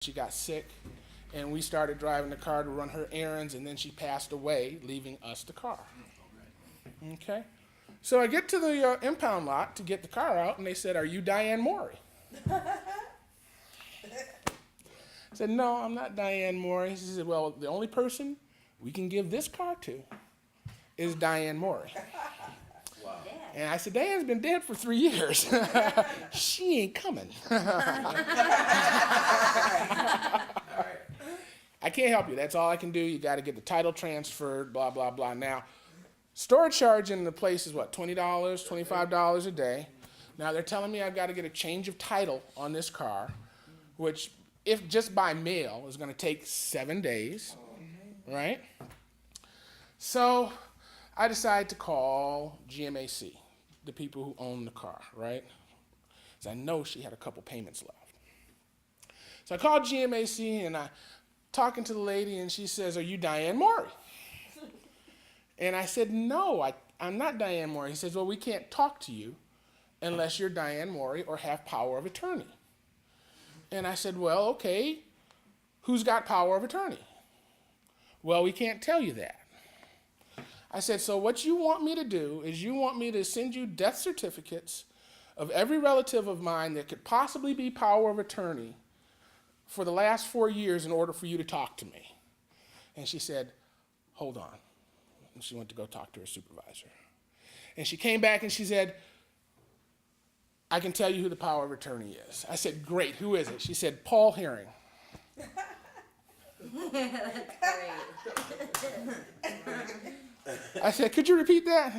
She got sick, and we started driving the car to run her errands, and then she passed away, leaving us the car. Okay? So I get to the impound lot to get the car out, and they said, "Are you Diane Morey?" I said, "No, I'm not Diane Morey." She said, "Well, the only person we can give this car to is Diane Morey." Wow. And I said, "Diane's been dead for 3 years. She ain't coming." I can't help you. That's all I can do. You got to get the title transferred, blah, blah, blah. Now, storage charge in the place is what, $20, $25 a day. Now, they're telling me I've got to get a change of title on this car, which, if just by mail, is going to take 7 days, right? So I decided to call GMAC, the people who own the car, right? Because I know she had a couple payments left. So I called GMAC, and I talking to the lady, and she says, "Are you Diane Morey?" And I said, "No, I'm not Diane Morey." He says, "Well, we can't talk to you unless you're Diane Morey or have power of attorney." And I said, "Well, okay, who's got power of attorney?" "Well, we can't tell you that." I said, "So what you want me to do is you want me to send you death certificates of every relative of mine that could possibly be power of attorney for the last 4 years in order for you to talk to me?" And she said, "Hold on." And she went to go talk to her supervisor. And she came back and she said, "I can tell you who the power of attorney is." I said, "Great, who is it?" She said, "Paul Herring." I said, "Could you repeat that?"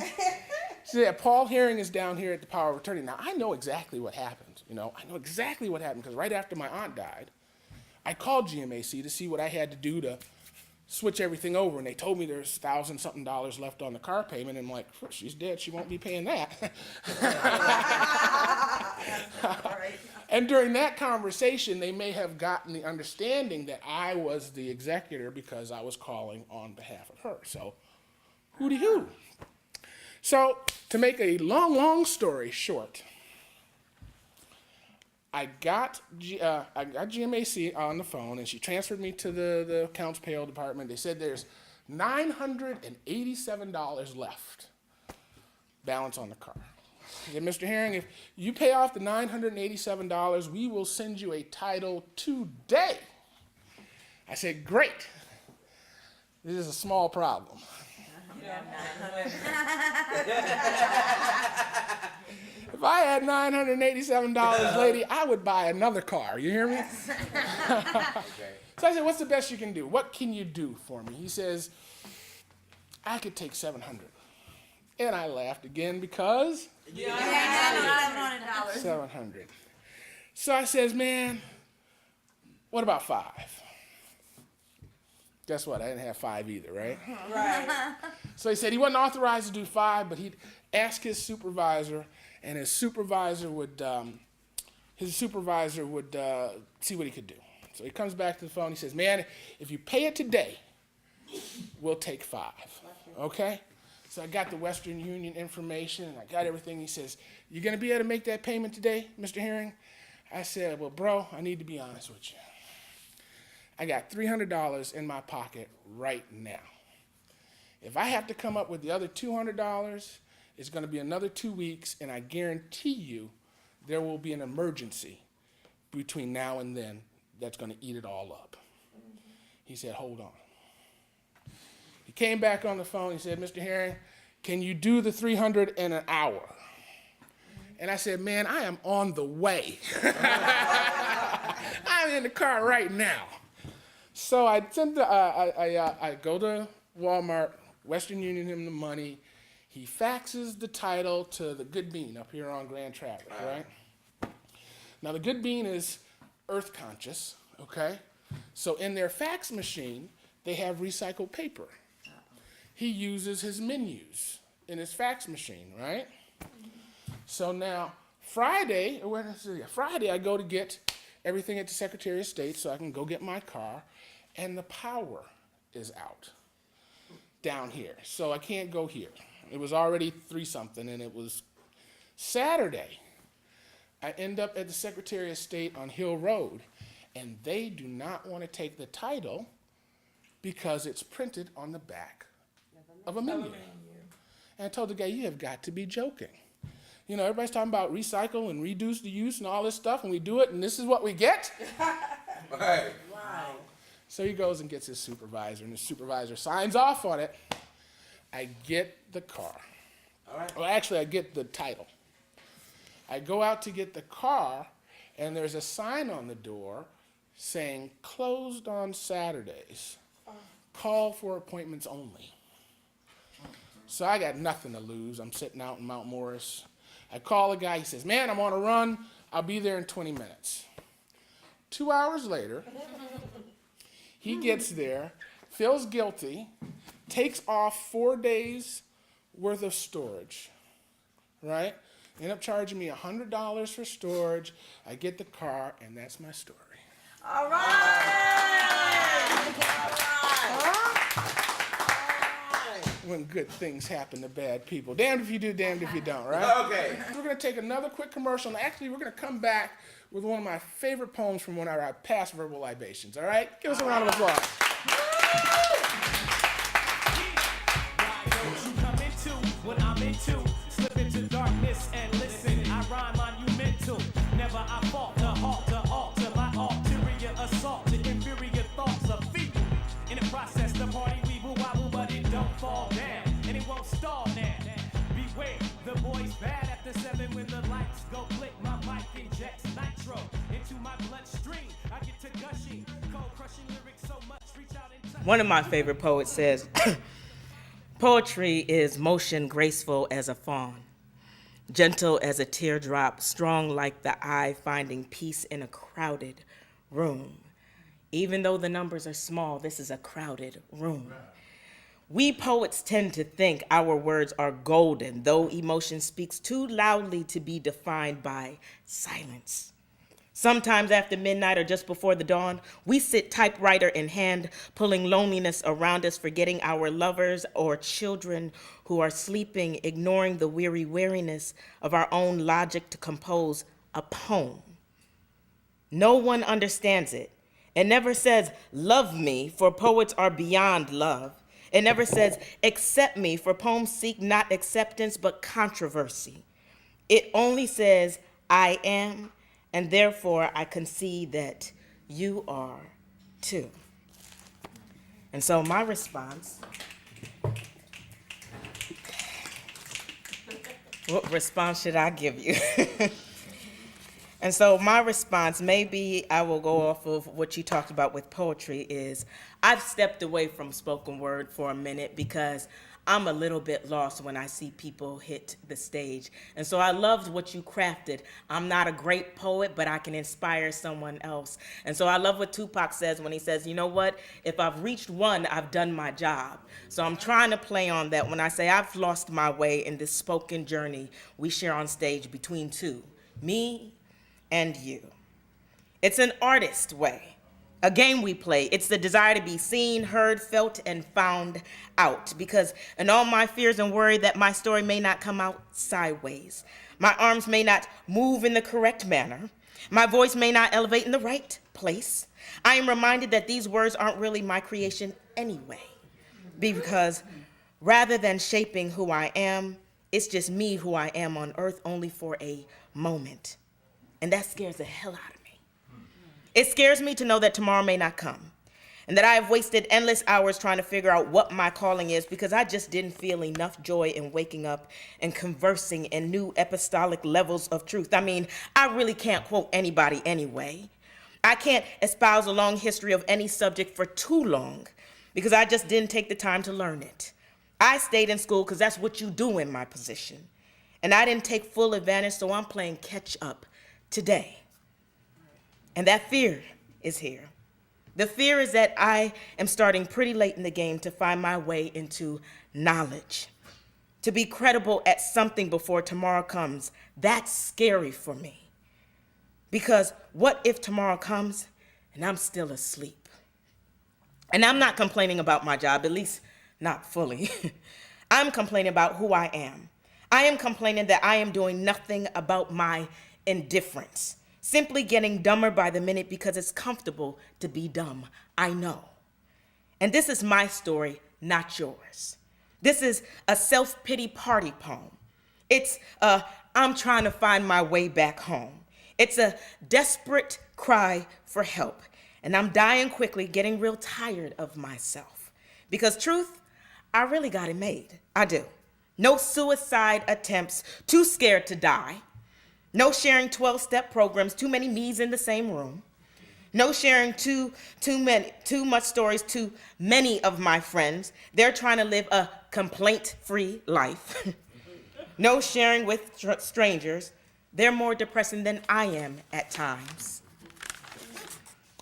She said, "Paul Herring is down here at the power of attorney." Now, I know exactly what happened. I know exactly what happened because right after my aunt died, I called GMAC to see what I had to do to switch everything over, and they told me there's $1,000-something left on the car payment, and I'm like, she's dead, she won't be paying that. And during that conversation, they may have gotten the understanding that I was the executor because I was calling on behalf of her. So, hooty-hoo. So, to make a long story short, I got GMAC on the phone, and she transferred me to the accounts payable department. They said there's $987 left balance on the car. I said, "Mr. Herring, if you pay off the $987, we will send you a title today." I said, "Great. This is a small problem." If I had $987, lady, I would buy another car. You hear me? So I said, "What's the best you can do? What can you do for me?" He says, "I could take $700. And I laughed again because $700. So I says, "Man, what about $5?" Guess what? I didn't have $5 either, right? Right. So he said he wasn't authorized to do $5, but he'd ask his supervisor, and his supervisor would see what he could do. So he comes back to the phone. He says, "Man, if you pay it today, we'll take $5. Okay?" So I got the Western Union information, and I got everything. He says, "You going to be able to make that payment today, Mr. Herring?" I said, "Well, bro, I need to be honest with you. I got $300 in my pocket right now. If I have to come up with the other $200, it's going to be another 2 weeks, and I guarantee you there will be an emergency between now and then that's going to eat it all up." He said, "Hold on." He came back on the phone. He said, "Mr. Herring, can you do the 300 in an hour?" And I said, "Man, I am on the way." I'm in the car right now. So I go to Walmart, Western Union him the money. He faxes the title to the Good Bean up here on Grand Traffic, right? Now, the Good Bean is earth conscious, okay? So in their fax machine, they have recycled paper. He uses his menus in his fax machine, right? So now, Friday, I go to get everything at the Secretary of State so I can go get my car, and the power is out down here. So I can't go here. It was already 3-something, and it was Saturday. I end up at the Secretary of State on Hill Road, and they do not want to take the title because it's printed on the back of a menu. And I told the guy, you have got to be joking. You know, everybody's talking about recycle and reduce the use and all this stuff, and we do it, and this is what we get? Right. Wow. So he goes and gets his supervisor, and the supervisor signs off on it. I get the car. All right. Well, actually, I get the title. I go out to get the car, and there's a sign on the door saying, closed on Saturdays. Call for appointments only. So I got nothing to lose. I'm sitting out in Mount Morris. I call the guy. He says, man, I'm on a run. I'll be there in 20 minutes. 2 hours later, he gets there, feels guilty, takes off 4 days worth of storage, right? End up charging me $100 for storage. I get the car, and that's my story. All right. When good things happen to bad people. Damned if you do, damned if you don't, right? Okay. We're going to take another quick commercial, and actually we're going to come back with one of my favorite poems from one of our past verbal libations, all right? Give us a round of applause. What I'm into, slip into darkness and listen. I rhyme monumental. Never I fault the halt to alter my ulterior assault. The inferior thoughts of feeble. In the process, the party weeble wobble, but it don't fall down. And it won't stall now. Beware, the boy's bad after 7 when the lights go click. My mic injects nitro into my bloodstream. I get to gushing, cold crushing lyrics so much. Reach out and touch. One of my favorite poets says, poetry is motion graceful as a fawn, gentle as a teardrop, strong like the eye finding peace in a crowded room. Even though the numbers are small, this is a crowded room. We poets tend to think our words are golden, though emotion speaks too loudly to be defined by silence. Sometimes after midnight or just before the dawn, we sit typewriter in hand, pulling loneliness around us, forgetting our lovers or children who are sleeping, ignoring the weary weariness of our own logic to compose a poem. No one understands it. It never says, love me, for poets are beyond love. It never says, accept me, for poems seek not acceptance but controversy. It only says, I am, and therefore I concede that you are too. And so my response, what response should I give you? And so my response, maybe I will go off of what you talked about with poetry, is I've stepped away from spoken word for a minute because I'm a little bit lost when I see people hit the stage. And so I loved what you crafted. I'm not a great poet, but I can inspire someone else. And so I love what Tupac says when he says, you know what? If I've reached one, I've done my job. So I'm trying to play on that when I say I've lost my way in this spoken journey we share on stage between two, me and you. It's an artist way, a game we play. It's the desire to be seen, heard, felt, and found out. Because in all my fears and worry that my story may not come out sideways, my arms may not move in the correct manner, my voice may not elevate in the right place, I am reminded that these words aren't really my creation anyway. Because rather than shaping who I am, it's just me who I am on earth only for a moment. And that scares the hell out of me. It scares me to know that tomorrow may not come, and that I have wasted endless hours trying to figure out what my calling is because I just didn't feel enough joy in waking up and conversing in new epistolic levels of truth. I mean, I really can't quote anybody anyway. I can't espouse a long history of any subject for too long because I just didn't take the time to learn it. I stayed in school because that's what you do in my position. And I didn't take full advantage, so I'm playing catch up today. And that fear is here. The fear is that I am starting pretty late in the game to find my way into knowledge, to be credible at something before tomorrow comes. That's scary for me. Because what if tomorrow comes and I'm still asleep? And I'm not complaining about my job, at least not fully. I'm complaining about who I am. I am complaining that I am doing nothing about my indifference. simply getting dumber by the minute because it's comfortable to be dumb. I know. And this is my story, not yours. This is a self-pity party poem. It's I'm trying to find my way back home. It's a desperate cry for help. And I'm dying quickly, getting real tired of myself. Because truth, I really got it made. I do. No suicide attempts, too scared to die. No sharing 12-step programs, too many me's in the same room. No sharing too much stories to many of my friends. They're trying to live a complaint-free life. No sharing with strangers. They're more depressing than I am at times.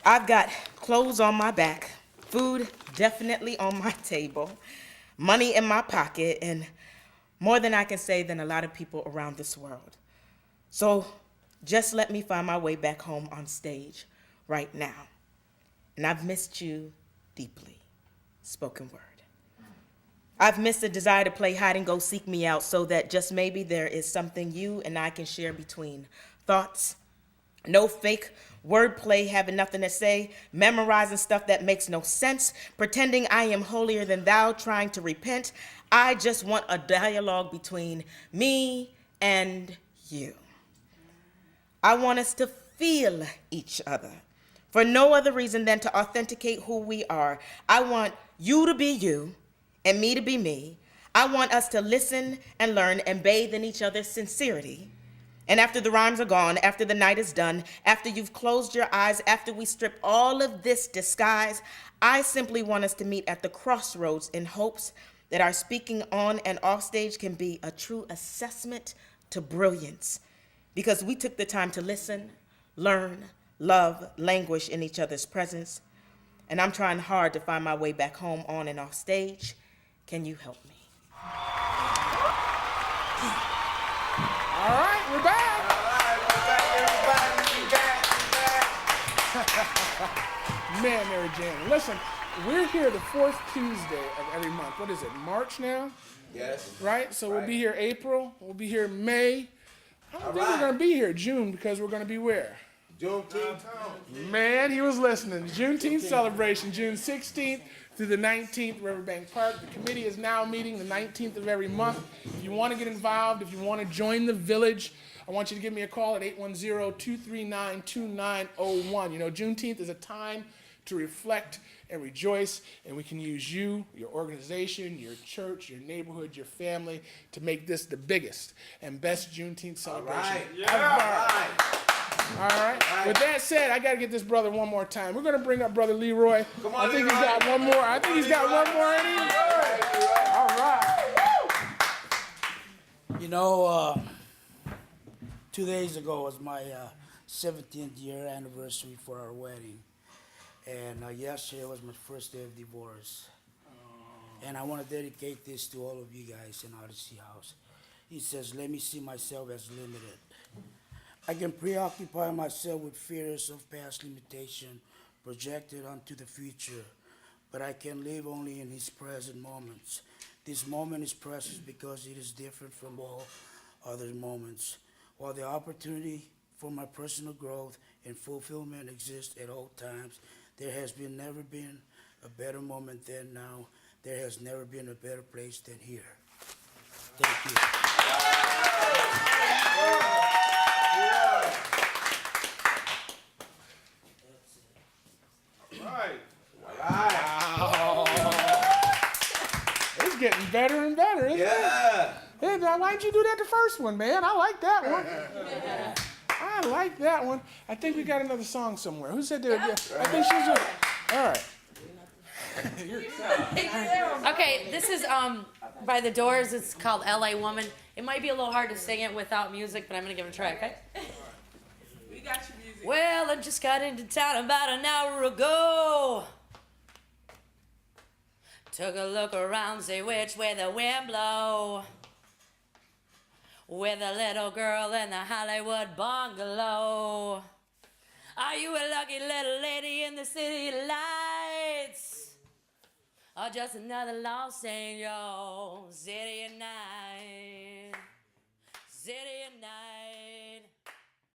I've got clothes on my back, food definitely on my table, money in my pocket, and more than I can say than a lot of people around this world. So just let me find my way back home on stage right now. And I've missed you deeply. Spoken word. I've missed the desire to play hide and go seek me out so that just maybe there is something you and I can share between thoughts. No fake wordplay, having nothing to say, memorizing stuff that makes no sense, pretending I am holier than thou, trying to repent. I just want a dialogue between me and you. I want us to feel each other for no other reason than to authenticate who we are. I want you to be you and me to be me. I want us to listen and learn and bathe in each other's sincerity. And after the rhymes are gone, after the night is done, after you've closed your eyes, after we strip all of this disguise, I simply want us to meet at the crossroads in hopes that our speaking on and off stage can be a true assessment to brilliance. Because we took the time to listen, learn, love, languish in each other's presence. And I'm trying hard to find my way back home on and off stage. Can you help me? All right, we're back. Man, Mary Jane, listen, we're here the fourth Tuesday of every month. What is it, March now? Yes. Right? So we'll be here April, we'll be here May. I don't think we're going to be here June because we're going to be where? Juneteenth. Man, he was listening. Juneteenth celebration, June 16th through the 19th, Riverbank Park. The committee is now meeting the 19th of every month. If you want to get involved, if you want to join the village, I want you to give me a call at 810-239-2901. You know, Juneteenth is a time to reflect and rejoice, and we can use you, your organization, your church, your neighborhood, your family to make this the biggest and best Juneteenth celebration ever. All right. With that said, I got to get this brother one more time. We're going to bring up Brother Leroy. Come on, I think Leroy. he's got one more. I think he's got one more in him. All right. You know, 2 days ago was my 17th year anniversary for our wedding. And yesterday was my first day of divorce. And I want to dedicate this to all of you guys in Odyssey House. He says, let me see myself as limited. I can preoccupy myself with fears of past limitation projected onto the future, but I can live only in his present moments. This moment is precious because it is different from all other moments. While the opportunity for my personal growth and fulfillment exists at all times, there has never been a better moment than now. There has never been a better place than here. Thank you. It's getting better and better, isn't it? Yeah. Hey, now, why'd you do that the first one, man? I like that one. I like that one. I think we got another song somewhere. Who said that? I think she's doing it. All right. Okay, this is by The Doors. It's called LA Woman. It might be a little hard to sing it without music, but I'm going to give it a try, okay? We got your music. Well, I just got into town about an hour ago. Took a look around, see which way the wind blow. With a little girl in the Hollywood bungalow. Are you a lucky little lady in the city lights? Or just another lost angel? City at night. City at night.